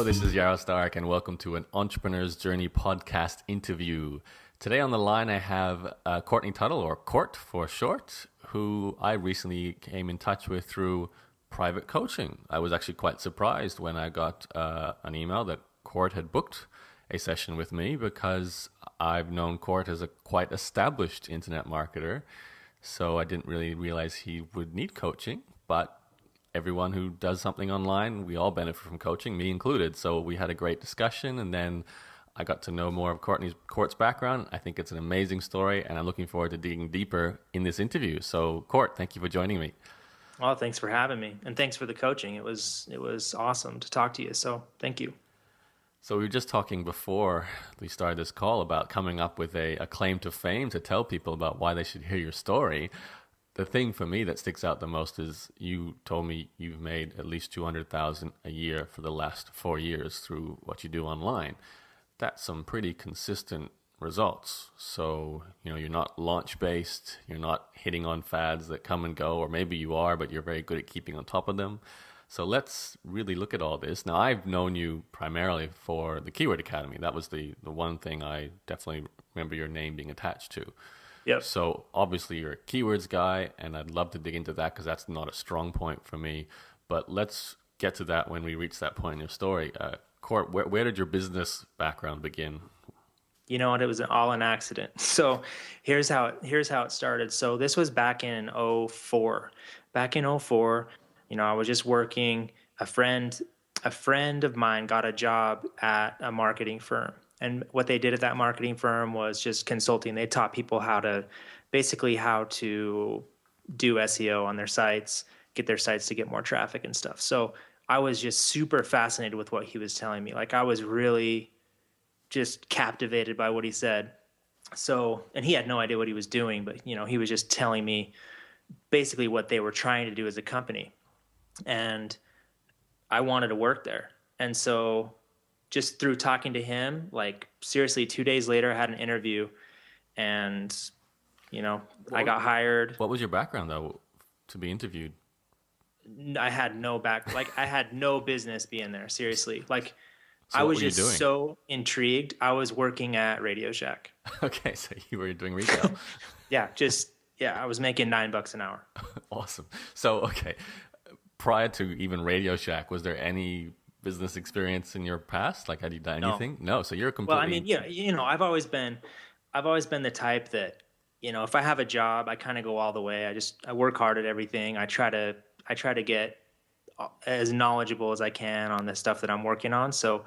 Hello, this is Yaro Stark, and welcome to an Entrepreneur's Journey podcast interview. Today on the line, I have Courtney Tuttle, or Court for short, who I recently came in touch with through private coaching. I was actually quite surprised when I got an email that Court had booked a session with me, because I've known Court as a quite established internet marketer, so I didn't really realize he would need coaching, but everyone who does something online, we all benefit from coaching, me included. So we had a great discussion, and then I got to know more of Court's background. I think it's an amazing story, and I'm looking forward to digging deeper in this interview. So Court, thank you for joining me. Well, thanks for having me, and thanks for the coaching. It was awesome to talk to you. So thank you. So we were just talking before we started this call about coming up with a claim to fame to tell people about why they should hear your story. The thing for me that sticks out the most is you told me you've made at least $200,000 a year for the last 4 years through what you do online. That's some pretty consistent results. So, you're not launch based, you're not hitting on fads that come and go, or maybe you are, but you're very good at keeping on top of them. So let's really look at all this. Now, I've known you primarily for the Keyword Academy. That was the one thing I definitely remember your name being attached to. Yep. So obviously you're a keywords guy, and I'd love to dig into that because that's not a strong point for me. But let's get to that when we reach that point in your story. Court, where did your business background begin? You know what? It was all an accident. So here's how it started. So this was back in '04. Back in '04, I was just working. A friend of mine got a job at a marketing firm. And what they did at that marketing firm was just consulting. They taught people how to do SEO on their sites, get their sites to get more traffic and stuff. So I was just super fascinated with what he was telling me. Like, I was really just captivated by what he said. So, and he had no idea what he was doing, but he was just telling me basically what they were trying to do as a company. And I wanted to work there. And so just through talking to him, like seriously, 2 days later, I had an interview, and I got hired. What was your background though to be interviewed? I had I had no business being there. Seriously, like So I what was were you just doing? so intrigued. I was working at Radio Shack. Okay, so you were doing retail. Yeah, I was making $9 an hour. Awesome. So, okay, prior to even Radio Shack, was there any business experience in your past? Like, had you done anything? No. So you're completely. Well, I mean, I've always been the type that, if I have a job, I kind of go all the way. I work hard at everything. I try to get as knowledgeable as I can on the stuff that I'm working on. So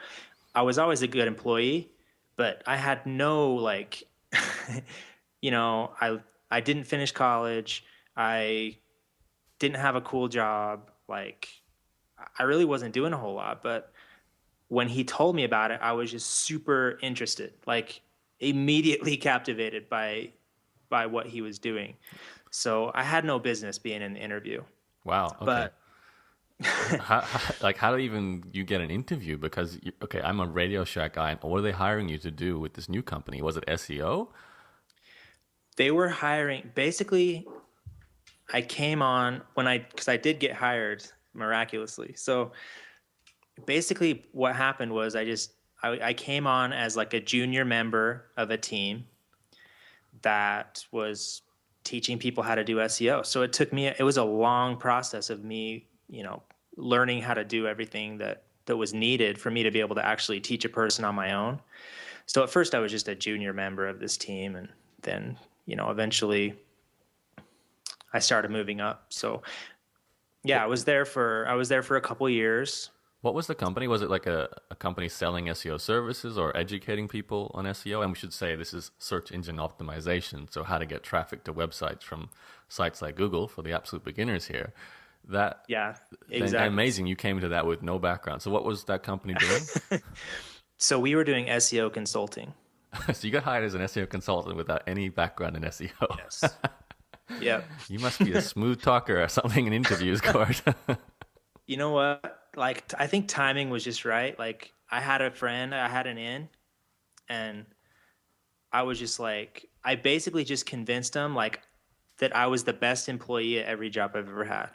I was always a good employee, but I had no I didn't finish college. I didn't have a cool job. Like, I really wasn't doing a whole lot, but when he told me about it, I was just super interested, like immediately captivated by what he was doing. So I had no business being in the interview. Wow. Okay. But how do you get an interview? Because I'm a Radio Shack guy. And what are they hiring you to do with this new company? Was it SEO? they were hiring, basically I came on because I did get hired miraculously. So basically what happened was I came on as like a junior member of a team that was teaching people how to do SEO. So it was a long process of me, learning how to do everything that was needed for me to be able to actually teach a person on my own. So at first I was just a junior member of this team, and then, eventually I started moving up. So yeah, I was there for a couple of years. What was the company? Was it like a company selling SEO services or educating people on SEO? And we should say this is search engine optimization, so how to get traffic to websites from sites like Google for the absolute beginners here. Yeah, exactly. Amazing. You came into that with no background. So what was that company doing? So we were doing SEO consulting. So you got hired as an SEO consultant without any background in SEO. Yes. Yeah. You must be a smooth talker or something in interviews, Cord. You know what? Like, I think timing was just right. Like, I had a friend, I had an in, and I was just like, I basically just convinced him like that I was the best employee at every job I've ever had.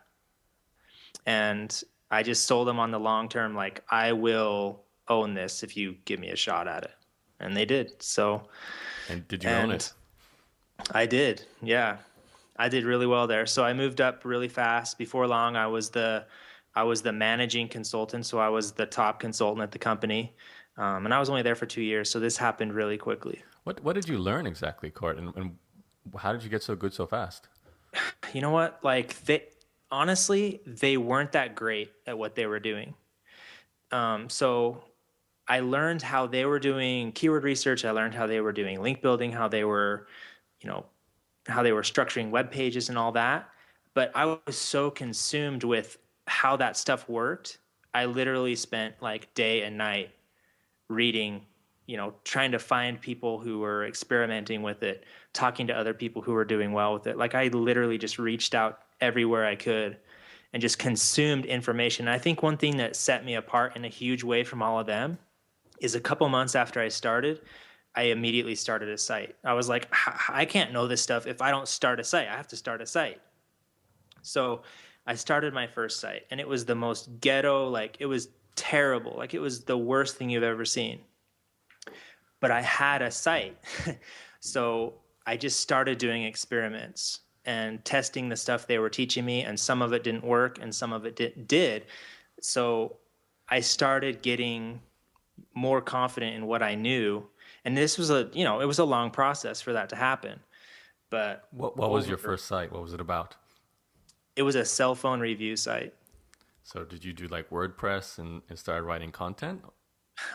And I just sold him on the long term, like, I will own this if you give me a shot at it. And they did. So, And did you own and it? I did. Yeah. I did really well there. So I moved up really fast. Before long, I was the managing consultant. So I was the top consultant at the company. And I was only there for 2 years. So this happened really quickly. What did you learn exactly, Court? And how did you get so good so fast? You know what? Like honestly, they weren't that great at what they were doing. So I learned how they were doing keyword research. I learned how they were doing link building, how they were, you know, how they were structuring web pages and all that. But I was so consumed with how that stuff worked. I literally spent like day and night reading, trying to find people who were experimenting with it, talking to other people who were doing well with it. Like I literally just reached out everywhere I could and just consumed information. And I think one thing that set me apart in a huge way from all of them is a couple months after I started, I immediately started a site. I was like, I can't know this stuff if I don't start a site. I have to start a site. So I started my first site, and it was the most ghetto, like it was terrible. Like it was the worst thing you've ever seen. But I had a site. So I just started doing experiments and testing the stuff they were teaching me, and some of it didn't work and some of it did. So I started getting more confident in what I knew. And this was it was a long process for that to happen. But What was your first site? What was it about? it was a cell phone review site. So did you do like WordPress and started writing content?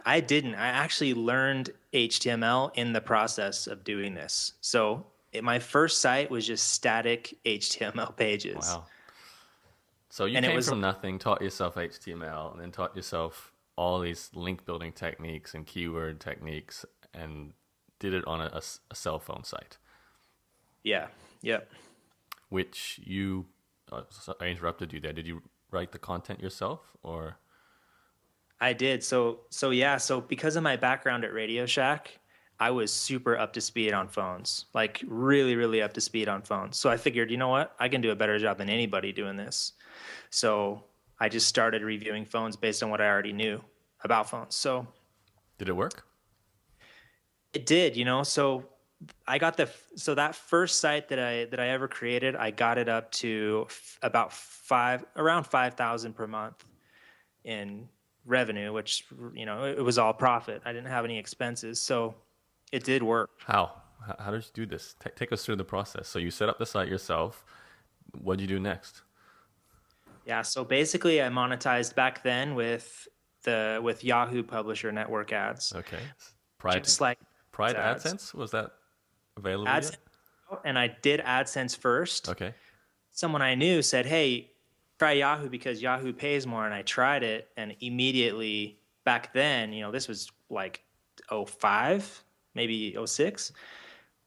I didn't. I actually learned HTML in the process of doing this. So my first site was just static HTML pages. Wow. So you came from nothing, taught yourself HTML, and then taught yourself all these link building techniques and keyword techniques, and did it on a cell phone site. Yeah. Yep. Which you, I interrupted you there. Did you write the content yourself, or? I did. So yeah. So because of my background at Radio Shack, I was super up to speed on phones, like really, really up to speed on phones. So I figured, you know what? I can do a better job than anybody doing this. So I just started reviewing phones based on what I already knew about phones. So Did it work? it did, so I got that first site that I ever created, I got it up to about around 5,000 per month in revenue, which, it was all profit. I didn't have any expenses. So it did work. How did you do this? Take us through the process. So you set up the site yourself. What did you do next? Yeah. So basically I monetized back then with Yahoo Publisher Network ads. Okay. Just like Pride ads. AdSense, was that available AdSense, yet? and I did AdSense first. Okay. Someone I knew said, hey, try Yahoo because Yahoo pays more. And I tried it, and immediately back then, this was like 05, maybe 06.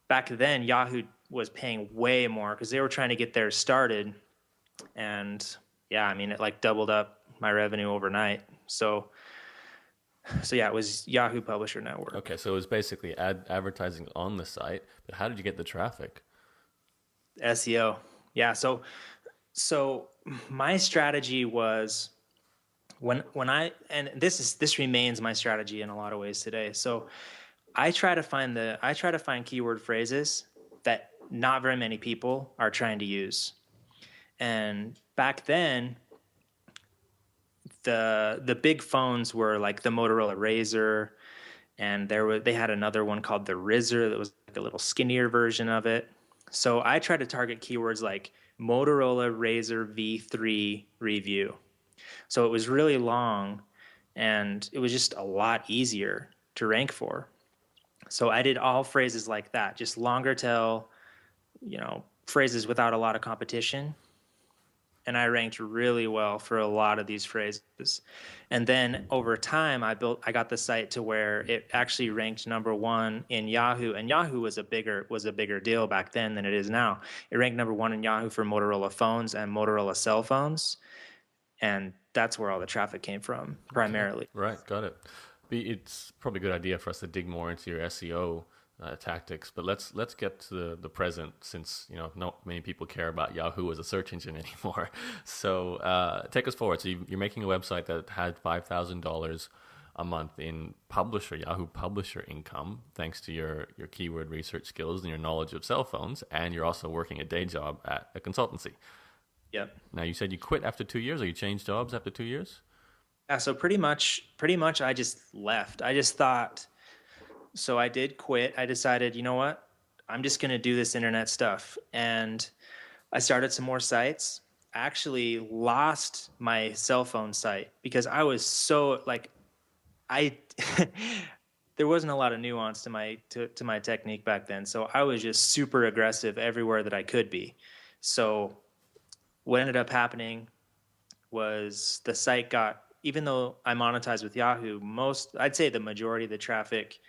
Back then, Yahoo was paying way more because they were trying to get theirs started. And yeah, I mean, it like doubled up my revenue overnight. So yeah, it was Yahoo Publisher Network. Okay, so it was basically advertising on the site, but how did you get the traffic? SEO. Yeah, so my strategy was when I, and this remains my strategy in a lot of ways today. So I try to find keyword phrases that not very many people are trying to use. And back then, the big phones were like the Motorola Razr, and they had another one called the RZR that was like a little skinnier version of it. So I tried to target keywords like Motorola Razr V3 review. So it was really long, and it was just a lot easier to rank for. So I did all phrases like that, just longer tail, phrases without a lot of competition. And I ranked really well for a lot of these phrases. And then over time, I got the site to where it actually ranked number one in Yahoo. And Yahoo was a bigger deal back then than it is now. It ranked number one in Yahoo for Motorola phones and Motorola cell phones. And that's where all the traffic came from, primarily. Okay. Right, got it. It's probably a good idea for us to dig more into your SEO tactics, but let's get to the present, since not many people care about Yahoo as a search engine anymore. So take us forward. So you're making a website that had $5,000 a month in Yahoo Publisher income, thanks to your keyword research skills and your knowledge of cell phones, and you're also working a day job at a consultancy. Yep. Now, you said you quit after 2 years, or you changed jobs after 2 years? Yeah, so pretty much I just left. I just thought, so I did quit. I decided, you know what? I'm just going to do this internet stuff. And I started some more sites. I actually lost my cell phone site because I was so like, I there wasn't a lot of nuance to my technique back then. So I was just super aggressive everywhere that I could be. So what ended up happening was the site got, even though I monetized with Yahoo, I'd say the majority of the traffic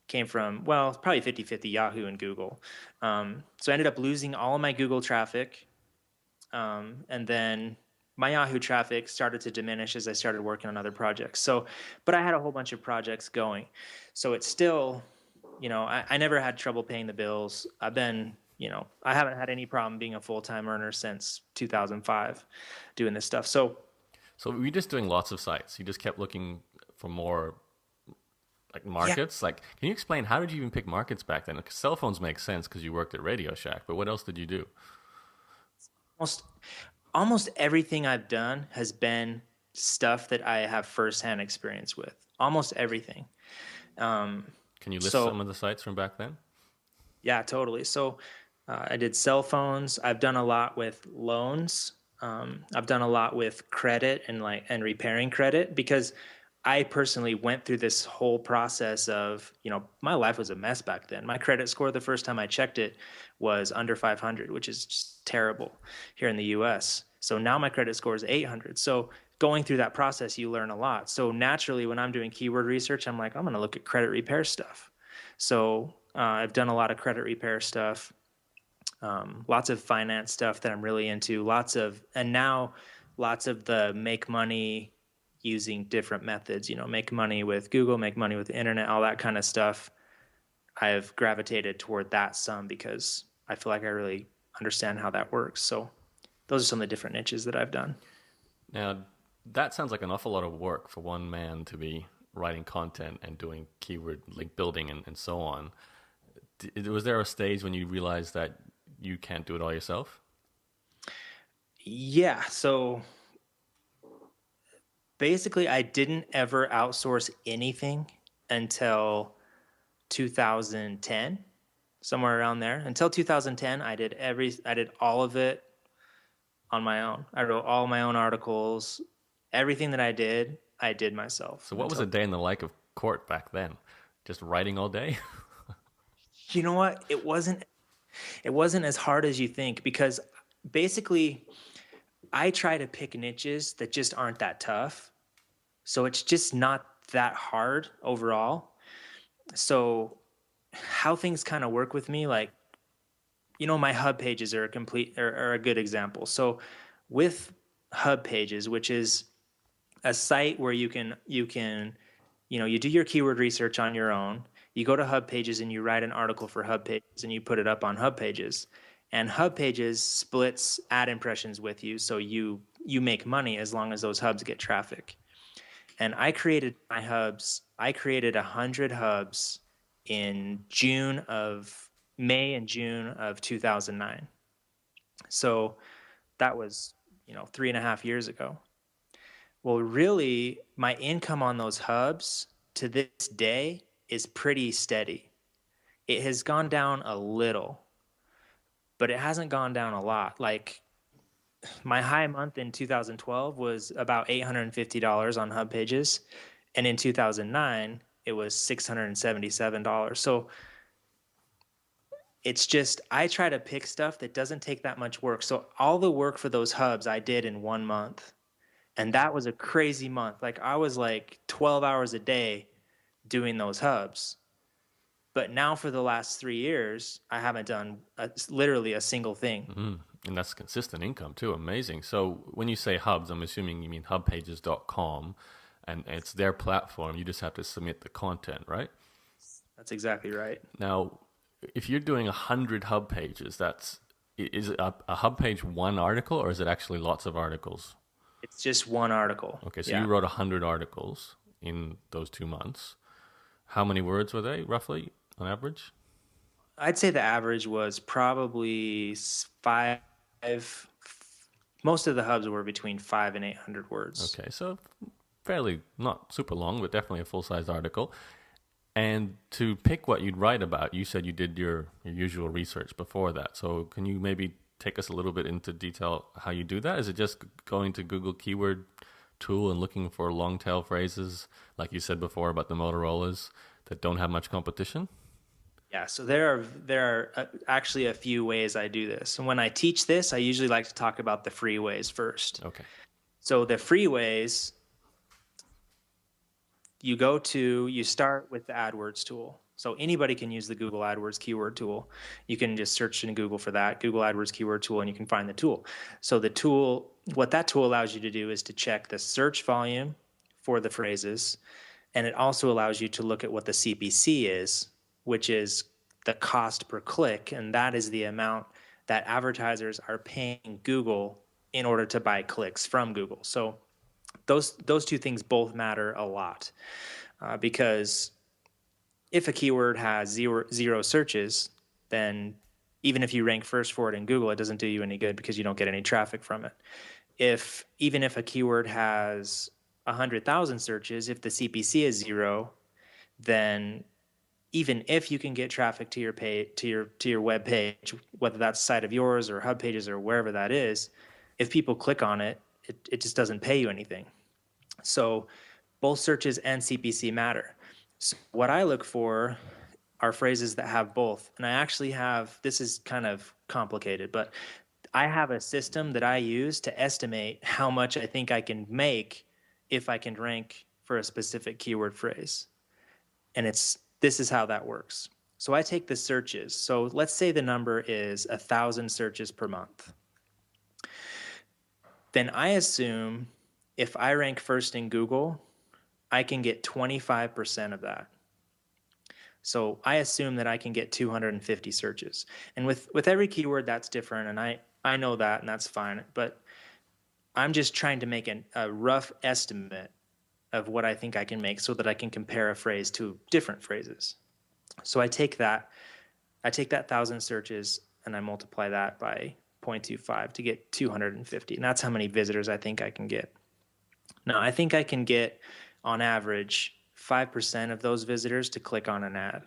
came from, well, probably 50-50 Yahoo and Google. So I ended up losing all of my Google traffic. And then my Yahoo traffic started to diminish as I started working on other projects. So, but I had a whole bunch of projects going. So it's still, I never had trouble paying the bills. I haven't had any problem being a full-time earner since 2005 doing this stuff. So were you just doing lots of sites? You just kept looking for more like markets? Yeah. Like, can you explain, how did you even pick markets back then? 'Cause cell phones make sense because you worked at Radio Shack, but what else did you do? Almost everything I've done has been stuff that I have firsthand experience with. Almost everything. Can you list some of the sites from back then? Yeah, totally. So I did cell phones. I've done a lot with loans. I've done a lot with credit and repairing credit, because I personally went through this whole process of, my life was a mess back then. My credit score, the first time I checked it, was under 500, which is just terrible here in the US. So now my credit score is 800. So going through that process, you learn a lot. So naturally, when I'm doing keyword research, I'm like, I'm going to look at credit repair stuff. So I've done a lot of credit repair stuff, lots of finance stuff that I'm really into, and now lots of the make money using different methods, make money with Google, make money with the internet, all that kind of stuff. I've gravitated toward that some because I feel like I really understand how that works. So those are some of the different niches that I've done. Now, that sounds like an awful lot of work for one man to be writing content and doing keyword link building and so on. Was there a stage when you realized that you can't do it all yourself? Yeah. So basically, I didn't ever outsource anything until 2010, somewhere around there. Until 2010, I did all of it on my own. I wrote all my own articles. Everything that I did myself. So what was a day in the life of Court back then? Just writing all day? You know what? It wasn't as hard as you think, because basically I try to pick niches that just aren't that tough. So it's just not that hard overall. So how things kind of work with me, like, my hub pages are a good example. So with hub pages, which is a site where you do your keyword research on your own. You go to hub pages and you write an article for hub pages and you put it up on hub pages. And hub pages splits ad impressions with you, so you make money as long as those hubs get traffic. And I created my hubs. I created 100 hubs in May and June of 2009. So that was 3.5 years ago. Well, really, my income on those hubs to this day is pretty steady. It has gone down a little, but it hasn't gone down a lot. Like, my high month in 2012 was about $850 on hub pages, and in 2009 it was $677. So it's just, I try to pick stuff that doesn't take that much work. So all the work for those hubs I did in 1 month, and that was a crazy month. Like, I was like 12 hours a day doing those hubs. But now for the last 3 years, I haven't done literally a single thing. Mm-hmm. And that's consistent income too. Amazing. So when you say hubs, I'm assuming you mean hubpages.com, and it's their platform. You just have to submit the content, right? That's exactly right. Now, if you're doing 100 hub pages, is a hub page one article, or is it actually lots of articles? It's just one article. Okay, so you wrote 100 articles in those 2 months. How many words were they roughly on average? I'd say the average was probably five. Most of the hubs were between 500 and 800 words. Okay, so fairly, not super long, but definitely a full-sized article. And to pick what you'd write about, you said you did your usual research before that. So can you maybe take us a little bit into detail how you do that? Is it just going to Google keyword tool and looking for long tail phrases, like you said before about the Motorola's that don't have much competition? Yeah, so there are actually a few ways I do this. And when I teach this, I usually like to talk about the free ways first. Okay. So the free ways, you start with the AdWords tool. So anybody can use the Google AdWords keyword tool. You can just search in Google for that, Google AdWords keyword tool, and you can find the tool. So the tool, what that tool allows you to do is to check the search volume for the phrases. And it also allows you to look at what the CPC is, which is the cost per click. And that is the amount that advertisers are paying Google in order to buy clicks from Google. So those two things both matter a lot, because if a keyword has zero searches, then even if you rank first for it in Google, it doesn't do you any good because you don't get any traffic from it. Even if a keyword has 100,000 searches, if the CPC is 0, then even if you can get traffic to your your web page, whether that's site of yours or hub pages or wherever that is, if people click on it, it just doesn't pay you anything. So both searches and CPC matter. So what I look for are phrases that have both. And I actually have, this is kind of complicated, but I have a system that I use to estimate how much I think I can make if I can rank for a specific keyword phrase. And this is how that works. So I take the searches. So let's say the number is 1,000 searches per month. Then I assume if I rank first in Google, I can get 25% of that. So I assume that I can get 250 searches. And with every keyword, that's different. And I know that, and that's fine. But I'm just trying to make a rough estimate of what I think I can make so that I can compare a phrase to different phrases. So I take that 1,000 searches and I multiply that by 0.25 to get 250. And that's how many visitors I think I can get. Now, I think I can get, on average, 5% of those visitors to click on an ad.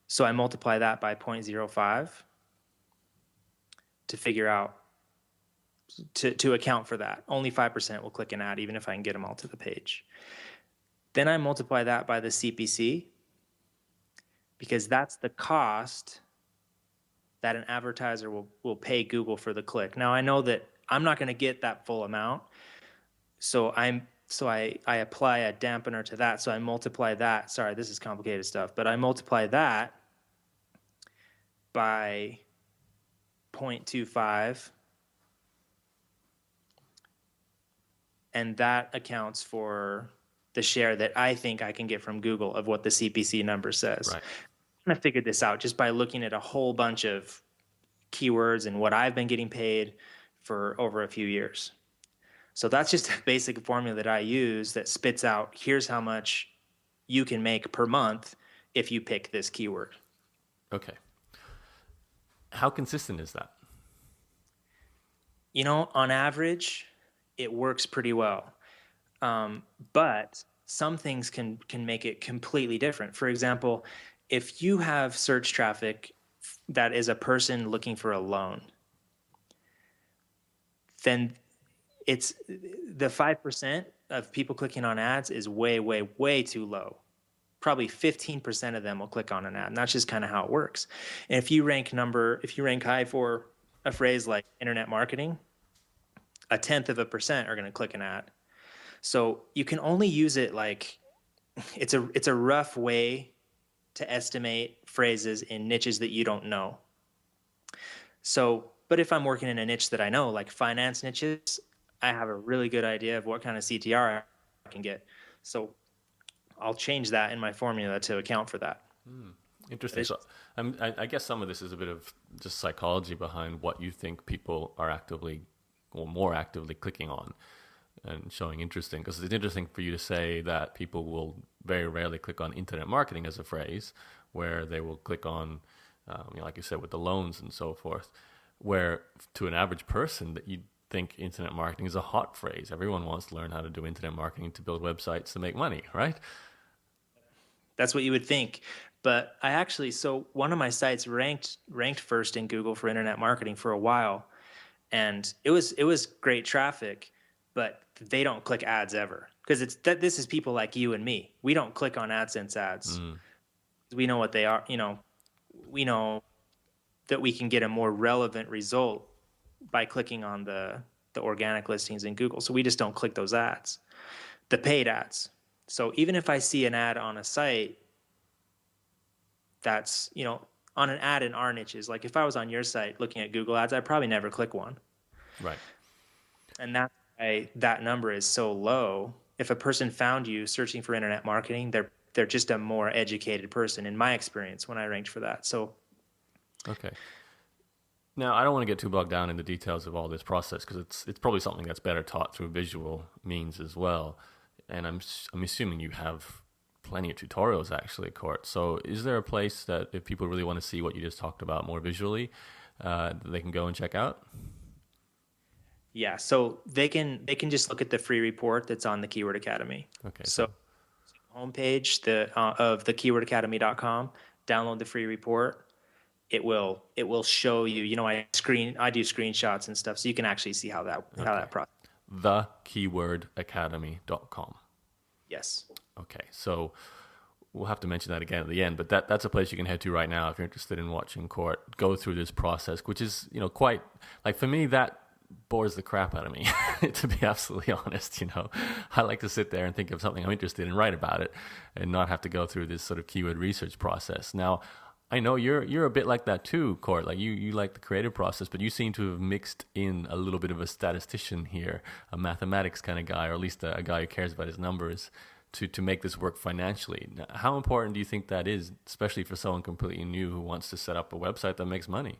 So I multiply that by 0.05 to figure out, to account for that. Only 5% will click an ad, even if I can get them all to the page. Then I multiply that by the CPC, because that's the cost that an advertiser will pay Google for the click. Now, I know that I'm not going to get that full amount, so I apply a dampener to that. So I multiply that. Sorry, this is complicated stuff, but I multiply that by 0.25, and that accounts for the share that I think I can get from Google of what the CPC number says. Right. I figured this out just by looking at a whole bunch of keywords and what I've been getting paid for over a few years. So that's just a basic formula that I use that spits out, here's how much you can make per month if you pick this keyword. Okay. How consistent is that? On average, it works pretty well. But some things can make it completely different. For example, if you have search traffic that is a person looking for a loan, then it's the 5% of people clicking on ads is way, way, way too low. Probably 15% of them will click on an ad, and that's just kind of how it works. And if you rank high for a phrase like internet marketing, 0.1% are going to click an ad. So you can only use it like it's a rough way to estimate phrases in niches that you don't know. So, but if I'm working in a niche that I know, like finance niches, I have a really good idea of what kind of CTR I can get. So I'll change that in my formula to account for that. Interesting. So I guess some of this is a bit of just psychology behind what you think people are actively or more actively clicking on. and showing interesting, because it's interesting for you to say that people will very rarely click on internet marketing as a phrase, where they will click on, like you said, with the loans and so forth, where to an average person that you think internet marketing is a hot phrase. Everyone wants to learn how to do internet marketing to build websites to make money, right? That's what you would think. But I actually, so one of my sites ranked first in Google for internet marketing for a while, and it was great traffic, but they don't click ads ever, because it's that this is people like you and me. We don't click on AdSense ads. Mm, We know what they are. We know that we can get a more relevant result by clicking on the organic listings in Google. So we just don't click those ads, the paid ads. So even if I see an ad on a site that's, on an ad in our niches, like if I was on your site looking at Google ads, I'd probably never click one. right. And that's why that number is so low. If a person found you searching for internet marketing, they're just a more educated person, in my experience, when I ranked for that. So Okay. Now, I don't want to get too bogged down in the details of all this process, because it's probably something that's better taught through visual means as well. And I'm assuming you have plenty of tutorials actually, Court. So, is there a place that if people really want to see what you just talked about more visually, they can go and check out? yeah, so they can just look at the free report that's on the Keyword Academy. Okay. So homepage of the keywordacademy.com, download the free report. It will show you. I do screenshots and stuff, so you can actually see how that process. thekeywordacademy.com. Yes. Okay, so we'll have to mention that again at the end, but that's a place you can head to right now if you're interested in watching Court go through this process, which is, quite, like, for me, that bores the crap out of me, to be absolutely honest. I like to sit there and think of something I'm interested in, write about it, and not have to go through this sort of keyword research process. Now, I know you're a bit like that too, Court. Like you like the creative process, but you seem to have mixed in a little bit of a statistician here, a mathematics kind of guy, or at least a guy who cares about his numbers to make this work financially. Now, how important do you think that is, especially for someone completely new who wants to set up a website that makes money?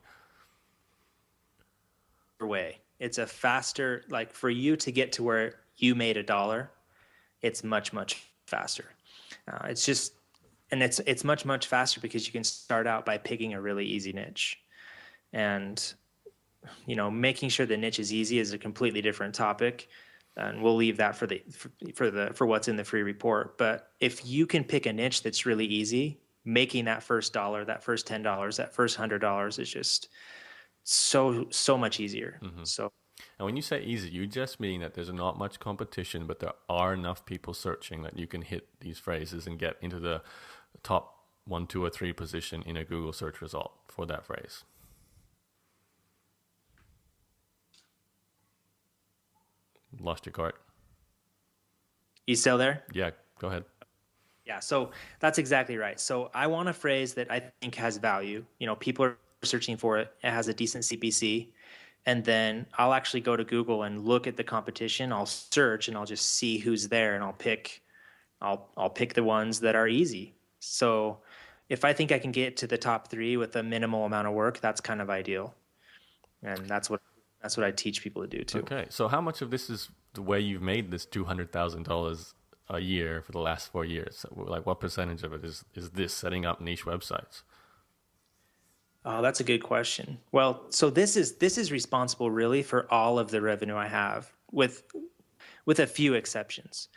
Way. It's a faster, like, for you to get to where you made $1, it's much, much faster. It's just, and it's much, much faster because you can start out by picking a really easy niche. And, making sure the niche is easy is a completely different topic. And we'll leave that for what's in the free report. But if you can pick a niche that's really easy, making that first $1, that first $10, that first $100 is just so much easier. Mm-hmm. So, and when you say easy, you just mean that there's not much competition, but there are enough people searching that you can hit these phrases and get into the top 1, 2, or 3 position in a Google search result for that phrase. Lost your cart. you still there? Yeah, go ahead. Yeah, so that's exactly right. So I want a phrase that I think has value. People are searching for it. It has a decent CPC. And then I'll actually go to Google and look at the competition. I'll search and I'll just see who's there, and I'll pick the ones that are easy. So if I think I can get to the top 3 with a minimal amount of work, that's kind of ideal. And that's what I teach people to do too. Okay, so how much of this is the way you've made this $200,000 a year for the last 4 years? Like, what percentage of it is this setting up niche websites? Oh, that's a good question. Well, so this is responsible really for all of the revenue I have, with a few exceptions.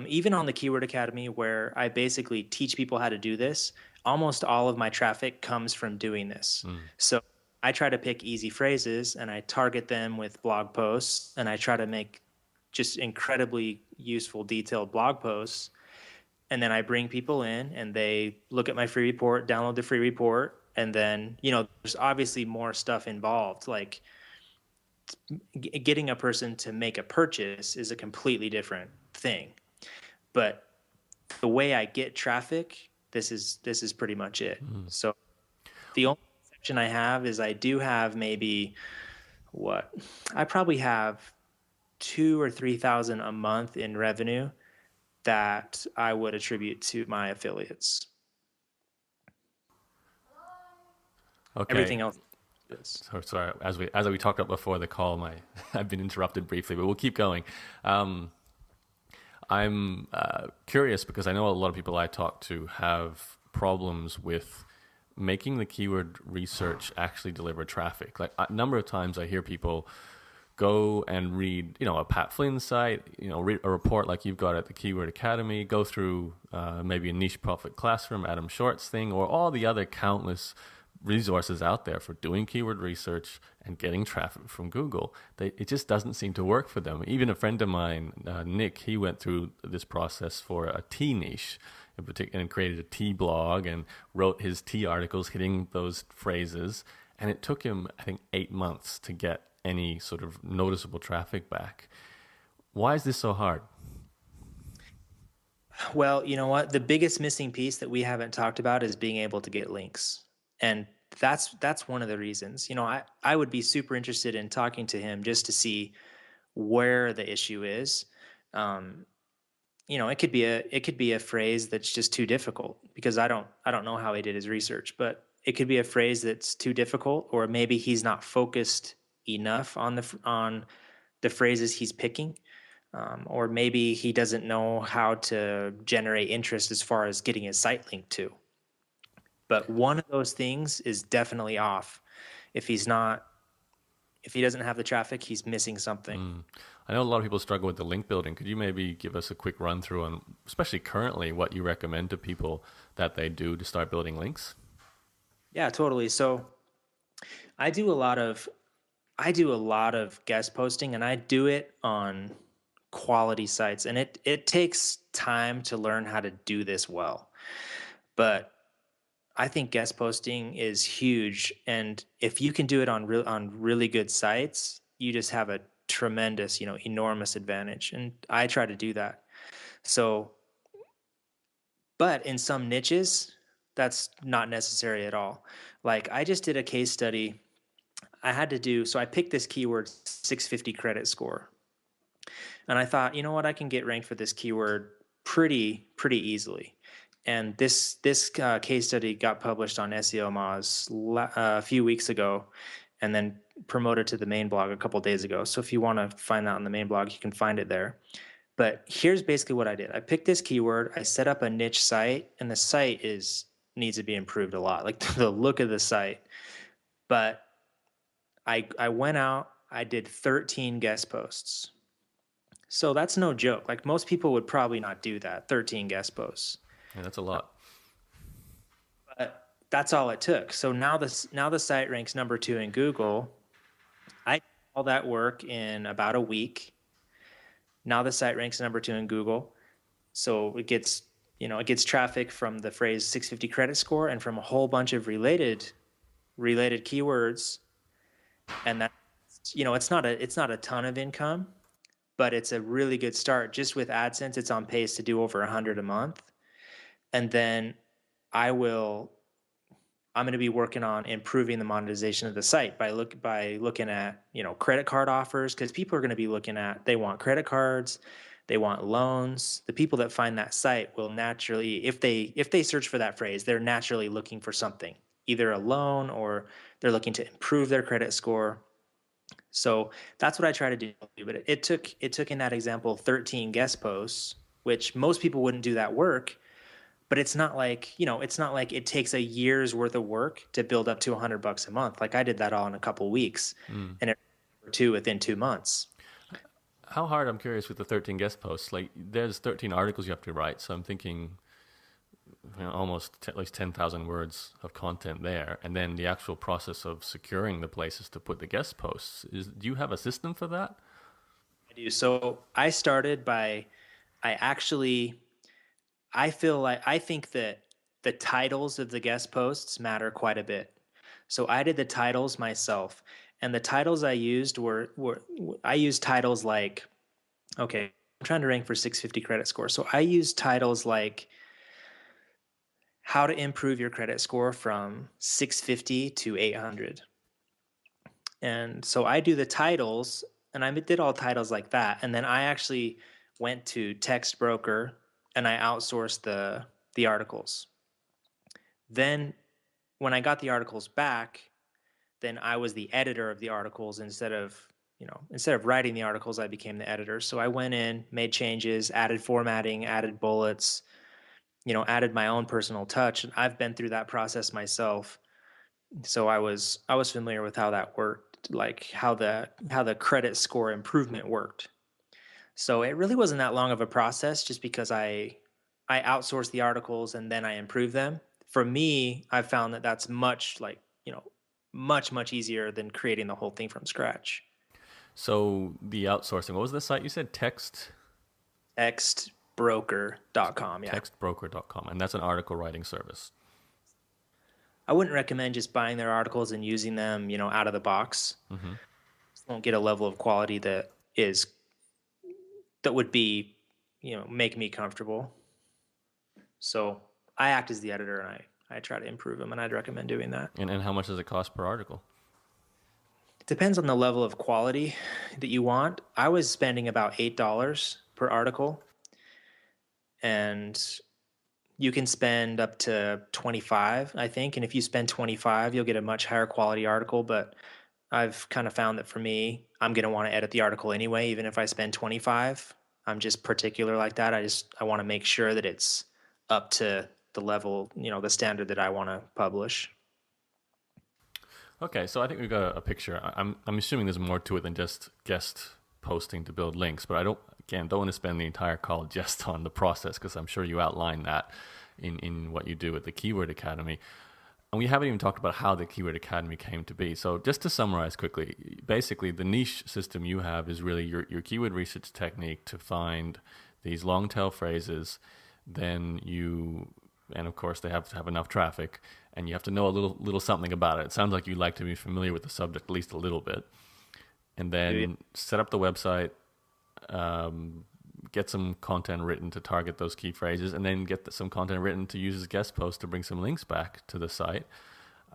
Even on the Keyword Academy, where I basically teach people how to do this, almost all of my traffic comes from doing this. So I try to pick easy phrases and I target them with blog posts, and I try to make just incredibly useful, detailed blog posts. And then I bring people in and they look at my free report, download the free report. And then, there's obviously more stuff involved. Like getting a person to make a purchase is a completely different thing. But the way I get traffic, this is pretty much it. So the only exception I have is I do have maybe I probably have 2,000 or 3,000 a month in revenue that I would attribute to my affiliates. Okay. Everything else. is. So sorry, as we talked about before the call, my I've been interrupted briefly, but we'll keep going. I'm curious because I know a lot of people I talk to have problems with making the keyword research actually deliver traffic. Like a number of times I hear people go and read, a Pat Flynn site, read a report like you've got at the Keyword Academy, go through maybe a Niche Profit Classroom, Adam Short's thing, or all the other countless resources out there for doing keyword research and getting traffic from Google. It just doesn't seem to work for them. Even a friend of mine, Nick, he went through this process for a tea niche in particular and created a tea blog and wrote his tea articles hitting those phrases. And it took him, I think, 8 months to get any sort of noticeable traffic back. Why is this so hard? Well, you know what? The biggest missing piece that we haven't talked about is being able to get links. And that's one of the reasons. I would be super interested in talking to him just to see where the issue is. It could be a phrase that's just too difficult because I don't know how he did his research, but it could be a phrase that's too difficult, or maybe he's not focused enough on the phrases he's picking. Or maybe he doesn't know how to generate interest as far as getting his site linked to. But one of those things is definitely off. If he doesn't have the traffic, he's missing something. I know a lot of people struggle with the link building. Could you maybe give us a quick run through on, especially currently, what you recommend to people that they do to start building links? Yeah, totally. So I do a lot of guest posting, and I do it on quality sites, and it takes time to learn how to do this well. But I think guest posting is huge, and if you can do it on really good sites, you just have a tremendous, enormous advantage. And I try to do that. So, but in some niches, that's not necessary at all. Like I just did a case study. So I picked this keyword 650 credit score. And I thought, you know what, I can get ranked for this keyword pretty easily. And this case study got published on SEO Moz a few weeks ago, and then promoted to the main blog a couple days ago. So if you want to find that on the main blog, you can find it there. But here's basically what I did. I picked this keyword, I set up a niche site, and the site needs to be improved a lot, like the look of the site. But I went out, I did 13 guest posts. So that's no joke. Like most people would probably not do that, 13 guest posts. Yeah, that's a lot. But that's all it took. So now the site ranks number 2 in Google. I did all that work in about a week. Now the site ranks number 2 in Google. So it gets traffic from the phrase 650 credit score and from a whole bunch of related keywords. And that, it's not a ton of income, but it's a really good start. Just with AdSense, it's on pace to do over 100 a month. And then I'm going to be working on improving the monetization of the site by looking at, credit card offers, because people are going to be they want credit cards, they want loans. The people that find that site will naturally, if they search for that phrase, they're naturally looking for something, either a loan or they're looking to improve their credit score. So that's what I try to do. But it took in that example 13 guest posts, which most people wouldn't do that work. But it's not like it takes a year's worth of work to build up to $100 a month. Like I did that all in a couple of weeks, and it within 2 months. How hard, I'm curious, with the 13 guest posts? Like there's 13 articles you have to write. So I'm thinking almost at least 10,000 words of content there. And then the actual process of securing the places to put the guest posts. Do you have a system for that? I do. So I started by, I think that the titles of the guest posts matter quite a bit. So I did the titles myself, and the titles I used I used titles like, okay, I'm trying to rank for 650 credit score. So I used titles like how to improve your credit score from 650 to 800. And so I do the titles, and I did all titles like that. And then I actually went to Text Broker and I outsourced the articles. Then when I got the articles back, then I was the editor of the articles instead of writing the articles, I became the editor. So I went in, made changes, added formatting, added bullets, added my own personal touch. And I've been through that process myself. So I was familiar with how that worked, like how the credit score improvement worked. So it really wasn't that long of a process just because I outsourced the articles and then I improved them. For me, I've found that that's much easier than creating the whole thing from scratch. So the outsourcing, what was the site you said? Textbroker.com, yeah. Textbroker.com, and that's an article writing service. I wouldn't recommend just buying their articles and using them, out of the box. Mm-hmm. You won't get a level of quality that would be, make me comfortable. So I act as the editor and I try to improve them, and I'd recommend doing that. And how much does it cost per article? It depends on the level of quality that you want. I was spending about $8 per article, and you can spend up to 25, I think. And if you spend 25, you'll get a much higher quality article. But I've kind of found that for me, I'm going to want to edit the article anyway, even if I spend 25. I'm just particular like that. I want to make sure that it's up to the level, the standard that I want to publish. Okay, so I think we've got a picture. I'm assuming there's more to it than just guest posting to build links, but I don't want to spend the entire call just on the process because I'm sure you outline that in what you do at the Keyword Academy. And we haven't even talked about how the Keyword Academy came to be. So just to summarize quickly, basically the niche system you have is really your keyword research technique to find these long tail phrases. Then and of course they have to have enough traffic, and you have to know a little something about it. It sounds like you like to be familiar with the subject at least a little bit. And then set up the website, get some content written to target those key phrases, and then get some content written to use as guest posts to bring some links back to the site.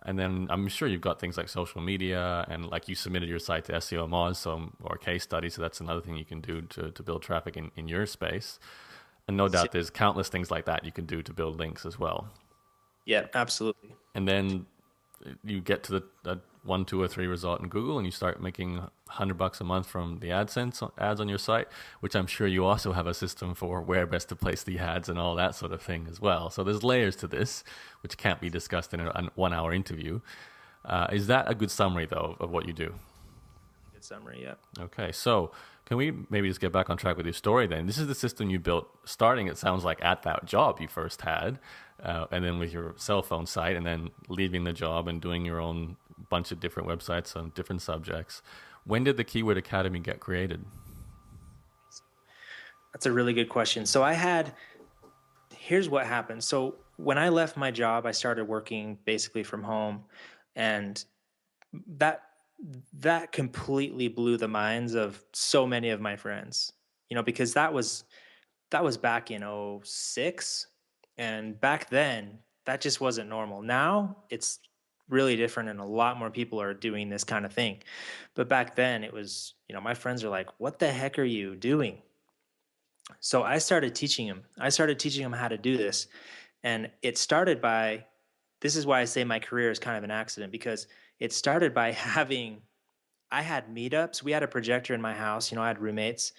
And then I'm sure you've got things like social media, and like you submitted your site to SEO Moz or case study, so that's another thing you can do to build traffic in your space. And no doubt there's countless things like that you can do to build links as well. Yeah, absolutely. And then you get to the 1, 2, or 3 result in Google, and you start making $100 a month from the AdSense ads on your site, which I'm sure you also have a system for where best to place the ads and all that sort of thing as well. So there's layers to this, which can't be discussed in a 1-hour interview. Is that a good summary, though, of what you do? Good summary, yeah. Okay, so can we maybe just get back on track with your story then? This is the system you built starting, it sounds like, at that job you first had, and then with your cell phone site, and then leaving the job and doing your own bunch of different websites on different subjects. When did the Keyword Academy get created? That's a really good question. So here's what happened. So when I left my job, I started working basically from home, and that completely blew the minds of so many of my friends, because that was back in '06, and back then that just wasn't normal. Now it's really different, and a lot more people are doing this kind of thing. But back then it was, my friends are like, "What the heck are you doing?" So I started teaching them. How to do this, and it started by. This is why I say my career is kind of an accident, because it started by I had meetups. We had a projector in my house. I had roommates.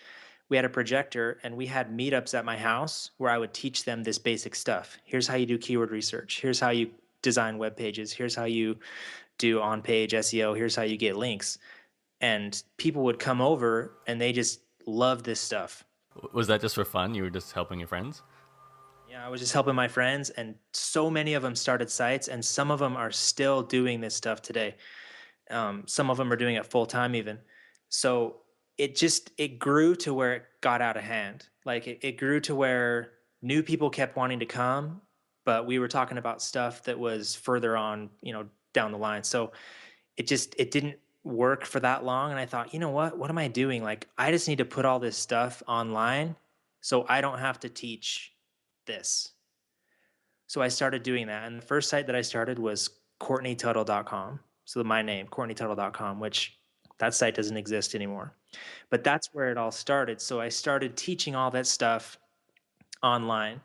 We had a projector, and we had meetups at my house where I would teach them this basic stuff. Here's how you do keyword research. Here's how you design web pages. Here's how you do on-page SEO. Here's how you get links. And people would come over, and they just loved this stuff. Was that just for fun? You were just helping your friends? Yeah, I was just helping my friends, and so many of them started sites, and some of them are still doing this stuff today. Some of them are doing it full time even. So it grew to where it got out of hand. Like it grew to where new people kept wanting to come, but we were talking about stuff that was further on, down the line. So it didn't work for that long. And I thought, you know what am I doing? Like, I just need to put all this stuff online so I don't have to teach this. So I started doing that. And the first site that I started was CourtneyTuttle.com. So my name, CourtneyTuttle.com, which that site doesn't exist anymore. But that's where it all started. So I started teaching all that stuff online.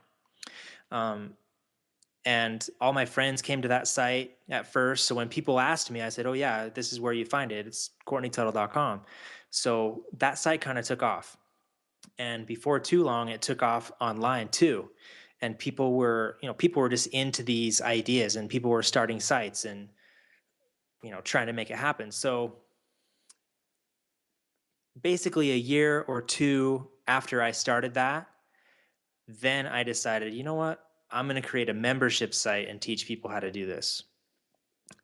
And all my friends came to that site at first. So when people asked me, I said, oh, yeah, this is where you find it. It's CourtneyTuttle.com. So that site kind of took off. And before too long, it took off online too. And people were just into these ideas, and people were starting sites and, trying to make it happen. So basically a year or two after I started that, then I decided, you know what? I'm going to create a membership site and teach people how to do this.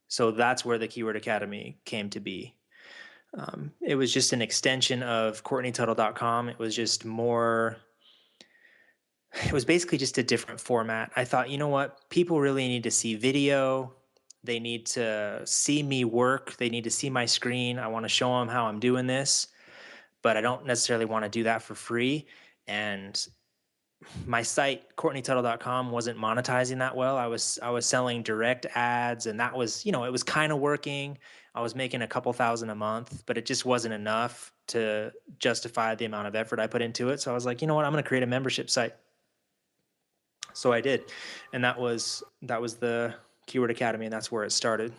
So that's where the Keyword Academy came to be. It was just an extension of CourtneyTuttle.com. It was just more, it was basically just a different format. I thought, you know what? People really need to see video. They need to see me work. They need to see my screen. I want to show them how I'm doing this, but I don't necessarily want to do that for free. And my site, CourtneyTuttle.com, wasn't monetizing that well. I was selling direct ads, and that was, it was kind of working. I was making a couple thousand a month, but it just wasn't enough to justify the amount of effort I put into it. So I was like, you know what? I'm going to create a membership site. So I did, and that was the Keyword Academy, and that's where it started.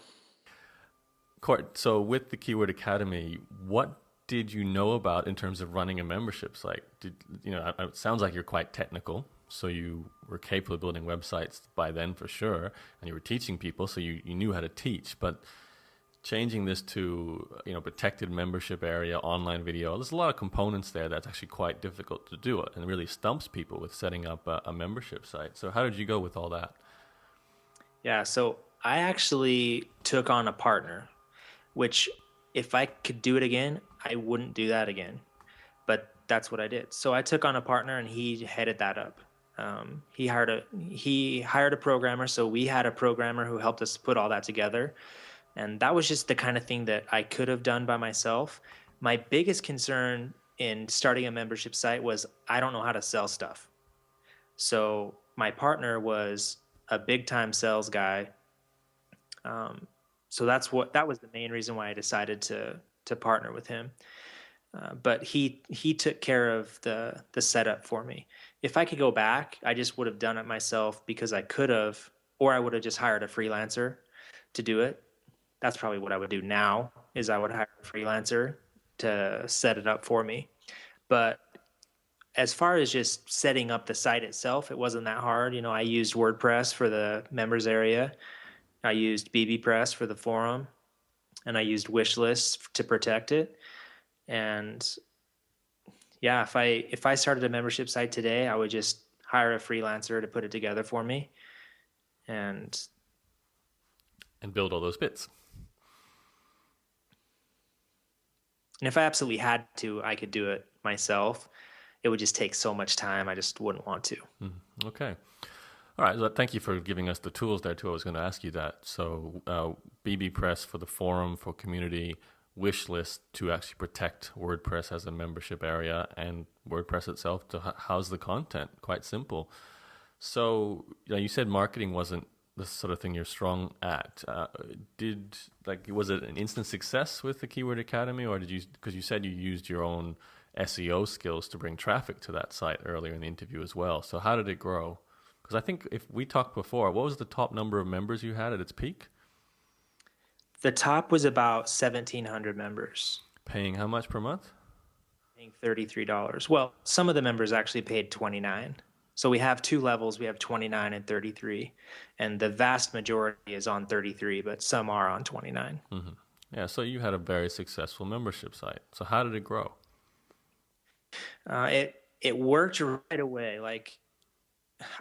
Court, so with the Keyword Academy, what did you know about in terms of running a membership site? It sounds like you're quite technical, so you were capable of building websites by then for sure, and you were teaching people, so you knew how to teach. But changing this to protected membership area, online video, there's a lot of components there that's actually quite difficult to do, and it really stumps people with setting up a membership site. So how did you go with all that? Yeah, so I actually took on a partner, which if I could do it again, I wouldn't do that again. But that's what I did. So I took on a partner, and he headed that up. He hired a programmer, so we had a programmer who helped us put all that together. And that was just the kind of thing that I could have done by myself. My biggest concern in starting a membership site was I don't know how to sell stuff. So my partner was a big time sales guy. So that was the main reason why I decided to partner with him. But he took care of the setup for me. If I could go back, I just would have done it myself because I could have, or I would have just hired a freelancer to do it. That's probably what I would do now, is I would hire a freelancer to set it up for me. But as far as just setting up the site itself, it wasn't that hard. I used WordPress for the members area. I used BBPress for the forum, and I used wish lists to protect it. And yeah, if I started a membership site today, I would just hire a freelancer to put it together for me and build all those bits. And if I absolutely had to, I could do it myself. It would just take so much time. I just wouldn't want to. Okay. All right. Well, thank you for giving us the tools there too. I was going to ask you that. So BBPress for the forum, for community, wish list to actually protect WordPress as a membership area, and WordPress itself to house the content. Quite simple. So you said marketing wasn't the sort of thing you're strong at. Was it an instant success with the Keyword Academy, or because you said you used your own SEO skills to bring traffic to that site earlier in the interview as well. So how did it grow? Because I think if we talked before, what was the top number of members you had at its peak? The top was about 1,700 members. Paying how much per month? Paying $33. Well, some of the members actually paid $29. So we have two levels. We have 29 and 33. And the vast majority is on 33, but some are on 29. Mm-hmm. Yeah, so you had a very successful membership site. So how did it grow? It worked right away. Like,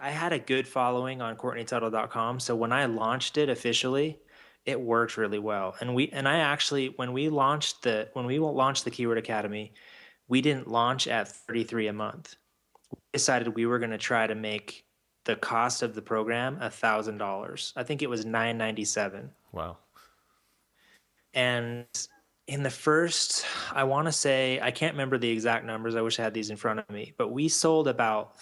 I had a good following on CourtneyTuttle.com. So when I launched it officially, it worked really well. And when we launched the Keyword Academy, we didn't launch at $33 a month. We decided we were going to try to make the cost of the program $1,000. I think it was $997. Wow. And in the first, I want to say, I can't remember the exact numbers. I wish I had these in front of me, but we sold about